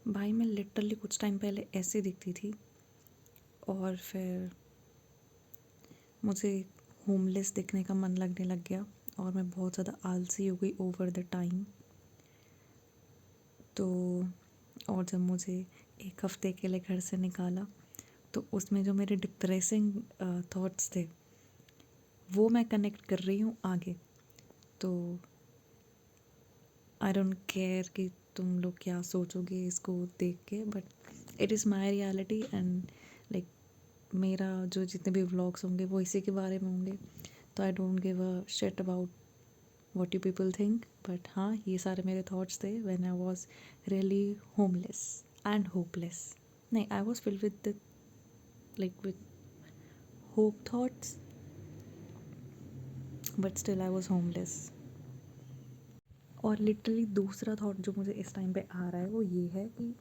भाई मैं लिटरली कुछ टाइम पहले ऐसे दिखती थी और फिर मुझे होमलेस दिखने का मन लगने लग गया और मैं बहुत ज़्यादा आलसी हो गई ओवर द टाइम। तो और जब मुझे एक हफ्ते के लिए घर से निकाला तो उसमें जो मेरे डिप्रेसिंग थॉट्स थे वो मैं कनेक्ट कर रही हूँ आगे। तो आई डोंट केयर कि तुम लोग क्या सोचोगे इसको देख के, but it is my reality and like मेरा जो जितने भी व्लॉग्स होंगे वो इसी के बारे में होंगे। तो I don't give a shit about what you people think, but हाँ ये सारे मेरे थॉट्स थे when I was really homeless and hopeless. नहीं, I was filled with the like with hope thoughts, but still I was homeless. और literally दूसरा thought जो मुझे इस टाइम पे आ रहा है वो ये है कि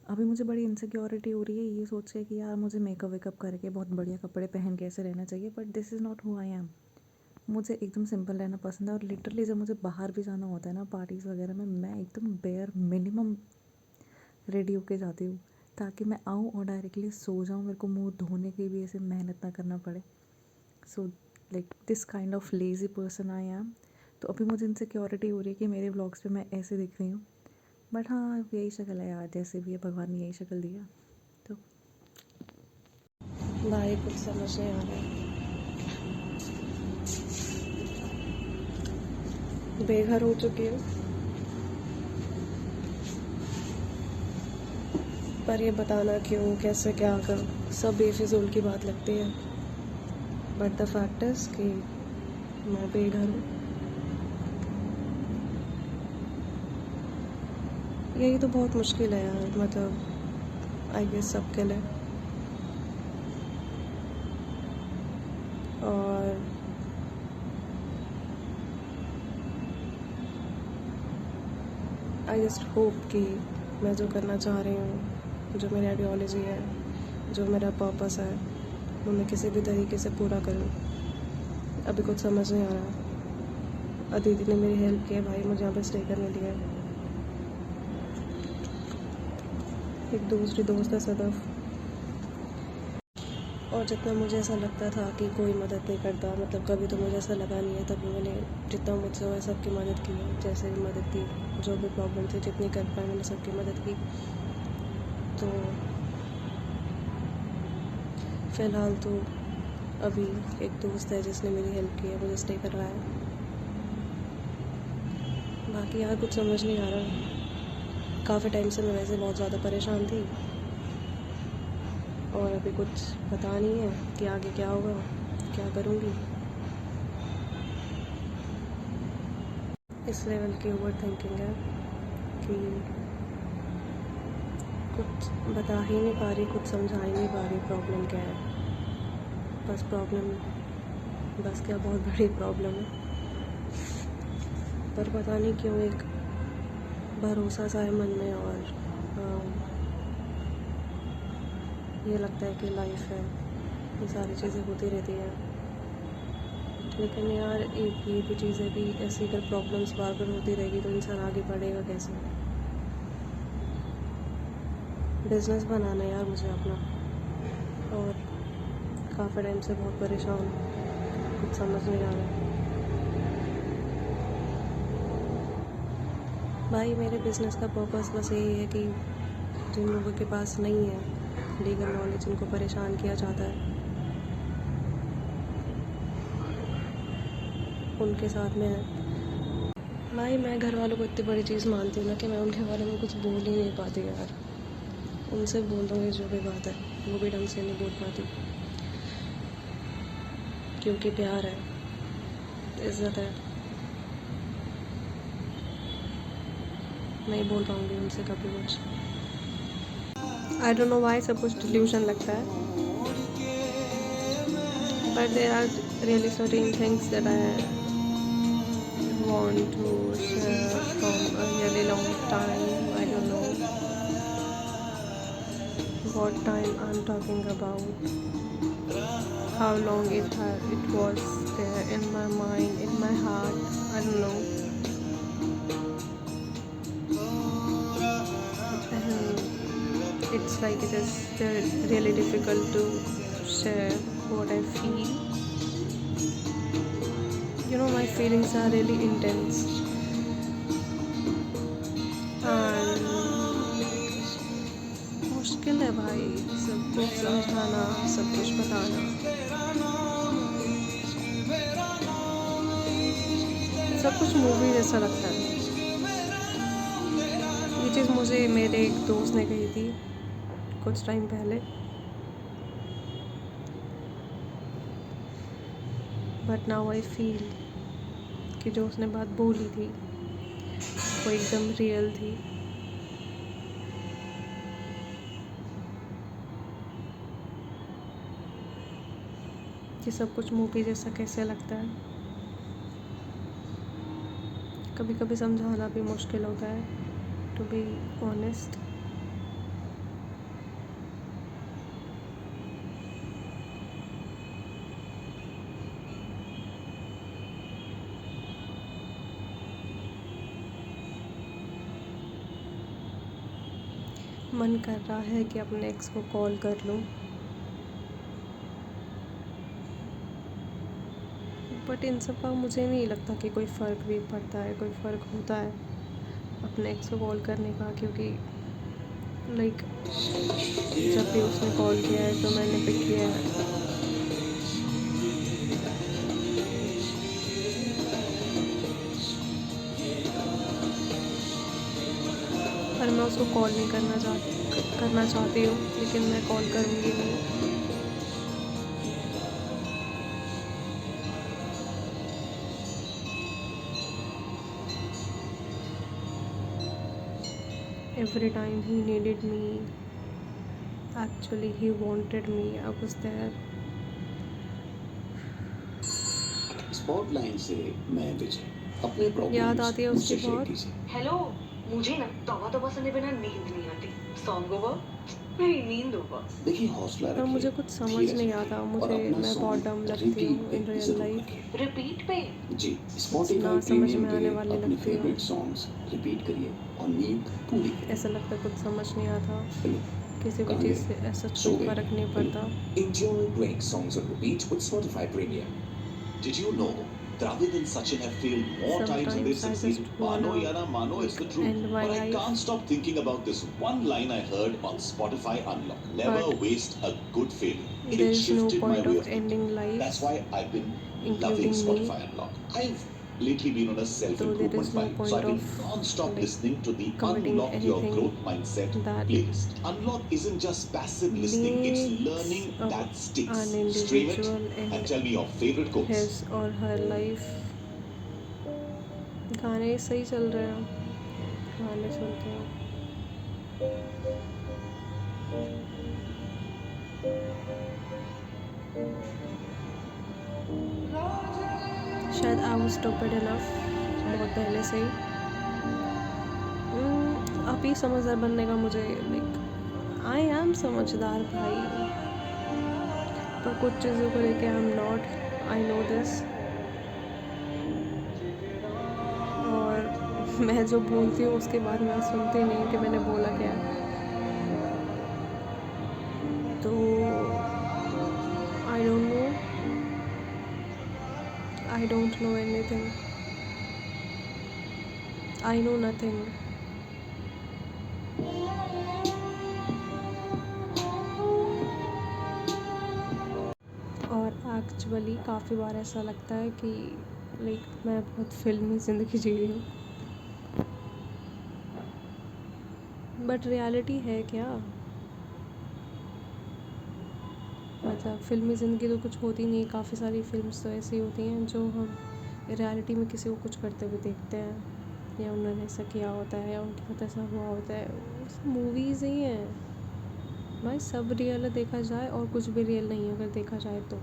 अभी मुझे बड़ी इनसिक्योरिटी हो रही है ये सोच के कि यार मुझे मेकअप वेकअप करके बहुत बढ़िया कपड़े पहन के ऐसे रहना चाहिए, but this is not who I am. मुझे एकदम सिंपल रहना पसंद है और लिटरली जब मुझे बाहर भी जाना होता है ना पार्टीज़ वगैरह में, मैं एकदम बेयर मिनिमम रेडी होके जाती हूँ ताकि मैं आऊँ और डायरेक्टली सो जाऊँ, मेरे को मुँह धोने की भी ऐसे मेहनत ना करना पड़े। So like this kind of lazy person I am. तो अभी मुझे इनसिक्योरिटी हो रही है कि मेरे व्लॉग्स पे मैं ऐसे दिख रही हूँ, बट हाँ यही शक्ल है यार, जैसे भी है भगवान ने यही शक्ल दिया। तो भाई कुछ समझ नहीं आ रहा है। बेघर हो चुकी हूँ, पर ये बताना क्यों कैसे क्या करूँ सब बेफिजूल की बात लगती है। बट द फैक्ट इज़ कि मैं बेघर हूँ। यही तो बहुत मुश्किल है यार, मतलब आई गेस सबके लिए। और आई जस्ट होप कि मैं जो करना चाह रही हूँ, जो मेरी आइडियोलॉजी है, जो मेरा पर्पस है, वो मैं किसी भी तरीके से पूरा करूँ। अभी कुछ समझ नहीं आ रहा। अदिति ने मेरी हेल्प की है भाई, मुझे यहाँ पे स्टे करने दिया है। एक दूसरी दोस्त है सदफ, और जितना मुझे ऐसा लगता था कि कोई मदद नहीं करता, मतलब कभी तो मुझे ऐसा लगा नहीं है, तभी मैंने जितना मुझसे हुआ सबकी मदद की है। जैसे भी मदद की, जो भी प्रॉब्लम थी जितनी कर पाए मैंने सबकी मदद की। तो फ़िलहाल तो अभी एक दोस्त है जिसने मेरी हेल्प की है, मुझे स्टे करवाया। बाकी यार कुछ समझ नहीं आ रहा। काफ़ी टाइम से मैं वैसे बहुत ज़्यादा परेशान थी और अभी कुछ पता नहीं है कि आगे क्या होगा, क्या करूँगी। इस लेवल की ओवर थिंकिंग है कि कुछ बता ही नहीं पा रही, कुछ समझा ही नहीं पा रही प्रॉब्लम क्या है। बस प्रॉब्लम, बस क्या बहुत बड़ी प्रॉब्लम है, पर पता नहीं क्यों एक भरोसा सा है मन में। और ये लगता है कि लाइफ है, ये सारी चीज़ें होती रहती हैं। लेकिन यार एक ये भी चीज़ है कि ऐसी अगर प्रॉब्लम्स बार बार होती रहेगी तो इंसान आगे बढ़ेगा कैसे। बिज़नेस बनाना है यार मुझे अपना, और काफ़ी टाइम से बहुत परेशान हूँ, कुछ समझ नहीं आ रहा। भाई मेरे बिज़नेस का पर्पस बस यही है कि जिन लोगों के पास नहीं है लीगल नॉलेज, उनको परेशान किया जाता है, उनके साथ में। भाई मैं घर वालों को इतनी बड़ी चीज़ मानती हूँ ना कि मैं उनके बारे में कुछ बोल ही नहीं पाती यार। उनसे बोल दूँगी जो भी बात है, वो भी ढंग से नहीं बोल पाती, क्योंकि प्यार है, इज़्ज़त है। नहीं बोल पाऊँगी उनसे कभी कुछ। आई डोंट नो वाई सब कुछ डिल्यूशन लगता है, but there are really certain things that I want to share from a really long time. I don't know what time I'm talking about, how long it was there in my mind, in my heart. I don't know. it's like it is really difficult to share what I feel. You know, my feelings are really intense, and मुश्किल है भाई सब कुछ समझाना, सब कुछ बताना। सब कुछ मूवी जैसा लगता है। ये चीज़ मुझे मेरे एक दोस्त ने कही थी कुछ टाइम पहले, बट नाउ आई फील कि जो उसने बात बोली थी वो एकदम रियल थी। कि सब कुछ मूवी जैसा कैसे लगता है। कभी कभी समझाना भी मुश्किल होता है, टू बी ऑनेस्ट। मन कर रहा है कि अपने एक्स को कॉल कर लूं, बट इन सब का मुझे नहीं लगता कि कोई फ़र्क भी पड़ता है, कोई फ़र्क होता है अपने एक्स को कॉल करने का। क्योंकि लाइक जब भी उसने कॉल किया है तो मैंने पिक किया है। पर मैं उसको कॉल नहीं करना चाहती हूँ, लेकिन मैं कॉल करूँगी नहीं। Every time he needed me, actually he wanted me, I was there. स्पॉटलाइन से मैं विजय अपने याद प्रॉब्लम्स आती है मुझसे उसकी शेयर बहुत। कीजिए। हेलो, मुझे ना दवा दवा सुने बिना नींद नहीं आती। सॉन्ग ओवर, मेरी नींद ओवर। देखिए हौसला पर रखिए, मुझे कुछ समझ धीरज नहीं रखिए आता। और मुझे अपना मैं बहुत सॉन्ग डम लगती रिपीट हूँ पे इन रियल जरूर लाइफ। रखिए। रिपीट पे? जी, ना स्पॉटिफाई समझ प्रीमियम में आने पे वाली अपने लगती हूँ। फेवरेट सॉन्ग्स रिपीट करिए और नींद पूरी करिए। ऐसा लगता है कुछ समझ नहीं आता, हेलो, किसी भी कहाँ चीज़ गए? से ऐसा सो कोई गए फ़र्क क्या? नहीं हेलो। पड़ता। Enjoy great songs on repeat with Spotify Premium. Did you know Dravid and Sachin have failed more times than they've Sometimes I just succeeded? Mano wanna ya na mano, it's the truth. end my But I life, can't stop thinking about this one line I heard on Spotify Unlock. Never but waste a good failure. there It is no shifted my point way of of thinking. ending life, That's why I've been loving including me. Spotify Unlock. I've lately been on a So there is self-improvement no vibe, so point I of can't stop like listening to the committing Unlock Your anything Growth Mindset that playlist. Unlock isn't just passive listening, it's makes learning that sticks. an Stream it individual and and tell me your favorite quotes. his or her life। गाने सही चल रहे हैं, गाने सुनते हैं। शायद I was stupid enough बहुत पहले से ही। अभी समझदार बनने का मुझे लाइक आई एम समझदार भाई, पर कुछ चीज़ों को लेके I am not. I know this. और मैं जो बोलती हूँ उसके बाद मैं सुनती नहीं हूँ कि मैंने बोला क्या है। तो I don't know anything. I know nothing. और एक्चुअली काफ़ी बार ऐसा लगता है कि लाइक मैं बहुत फिल्मी ज़िंदगी जी रही हूँ, बट रियलिटी है क्या? मतलब फिल्मी ज़िंदगी तो कुछ होती नहीं। काफ़ी सारी फिल्म्स तो ऐसी होती हैं जो हम रियलिटी में किसी को कुछ करते हुए देखते हैं, या उन्होंने ऐसा किया होता है या उनके साथ ऐसा हुआ होता है। मूवीज़ ही हैं भाई, सब रियल है देखा जाए, और कुछ भी रियल नहीं है अगर देखा जाए तो।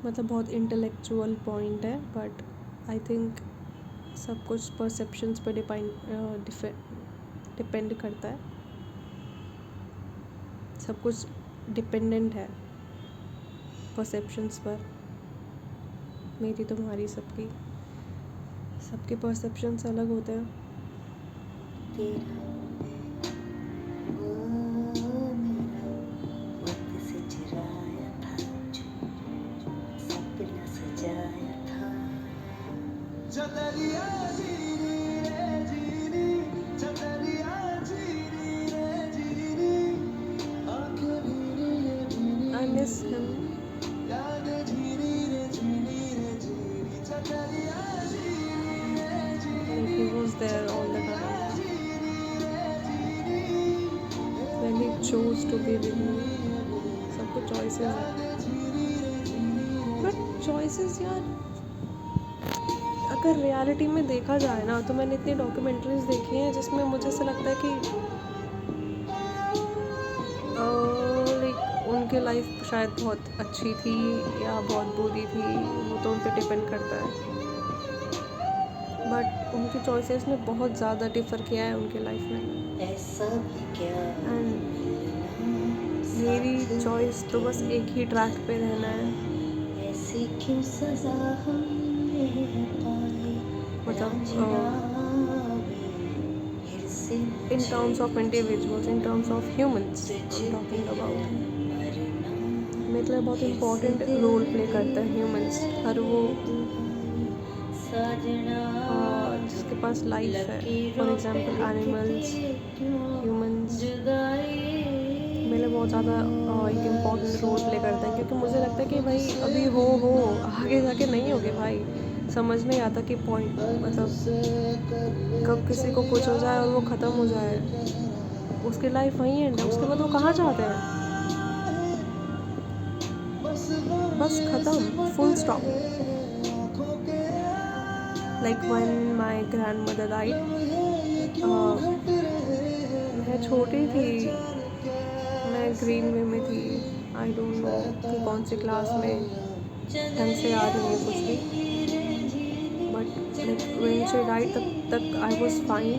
मतलब बहुत इंटेलेक्चुअल पॉइंट है, बट आई थिंक सब कुछ परसेप्शंस पर डिपेंड करता है। सब कुछ डिपेंडेंट है परसेप्शंस पर, मेरी, तुम्हारी, सबकी। सबके परसेप्शंस अलग होते हैं। तेरा वो मेरा वक्त से चुराया था, जो सपना सजाया था। I miss him. Like he was there all the time. When he chose to be with me. सबको choices है. But choices यार, अगर रियलिटी में देखा जाए ना, तो मैंने इतनी डॉक्यूमेंट्रीज देखी हैं जिसमें मुझे ऐसा लगता है कि लाइक उनकी लाइफ शायद बहुत अच्छी थी या बहुत बुरी थी, वो तो उन पर डिपेंड करता है। बट उनकी चॉइसेस ने बहुत ज़्यादा डिफ़र किया है उनकी लाइफ में। ऐसा भी क्या एंड मेरी चॉइस तो बस एक ही ट्रैक पे रहना है। ऐसी क्यों सजा हमने पाई, in terms of individuals, in terms of humans, I'm talking about. मेरे लिए बहुत इम्पोर्टेंट रोल प्ले करता है ह्यूमंस। हर वो जिसके पास लाइफ है, फॉर एग्जांपल एनिमल्स, ह्यूमंस, मेरे लिए बहुत ज़्यादा एक इम्पोर्टेंट रोल प्ले करता है, क्योंकि मुझे लगता है कि भाई अभी हो आगे जाके नहीं होगे भाई। समझ नहीं आता कि पॉइंट मतलब कब किसी को कुछ हो जाए और वो ख़त्म हो जाए, उसकी लाइफ वहीं एंड है, उसके बाद वो कहाँ जाते हैं, बस ख़त्म, full stop. Like when my grandmother died, मैं छोटी थी, मैं ग्रीन वे में थी, आई डोंट नो कि कौन सी क्लास में, ढंग से याद नहीं है कुछ भी। बट व्हेन शी डाइड तक आई वाज फाइन,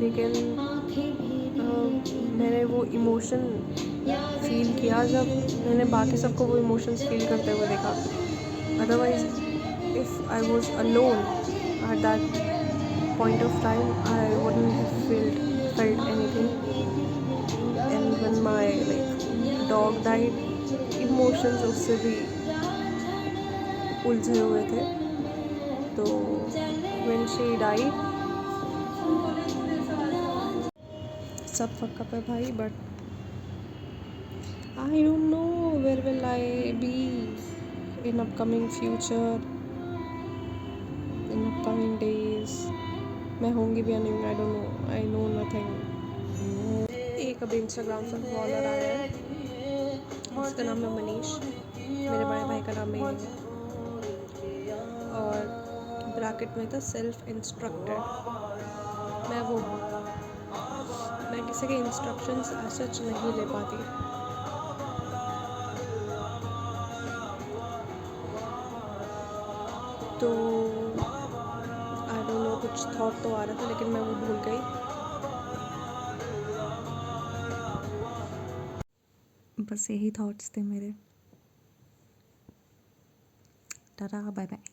लेकिन मैंने वो इमोशन फील किया जब मैंने बाकी सबको वो इमोशंस फील करते हुए देखा। Otherwise if I was alone at that point of time, I wouldn't have felt anything. And when my dog died, emotions उससे भी उलझे हुए थे। तो when she died, सब फक है भाई, but I don't know where will I be in upcoming future, in upcoming days. मैं होंगी भी या नहीं, I don't know, I know nothing. एक अभी इंस्टाग्राम पर फॉलोअर आया है, उसका नाम है मनीष, मेरे बड़े भाई का नाम यही है, और ब्रैकेट में था सेल्फ इंस्ट्रक्टेड। मैं किसी के इंस्ट्रक्शंस सच नहीं ले पाती। तो आई डोंट नो, कुछ थॉट तो आ रहा था लेकिन मैं वो भूल गई। बस यही थॉट्स थे मेरे। Ta-ta, bye bye.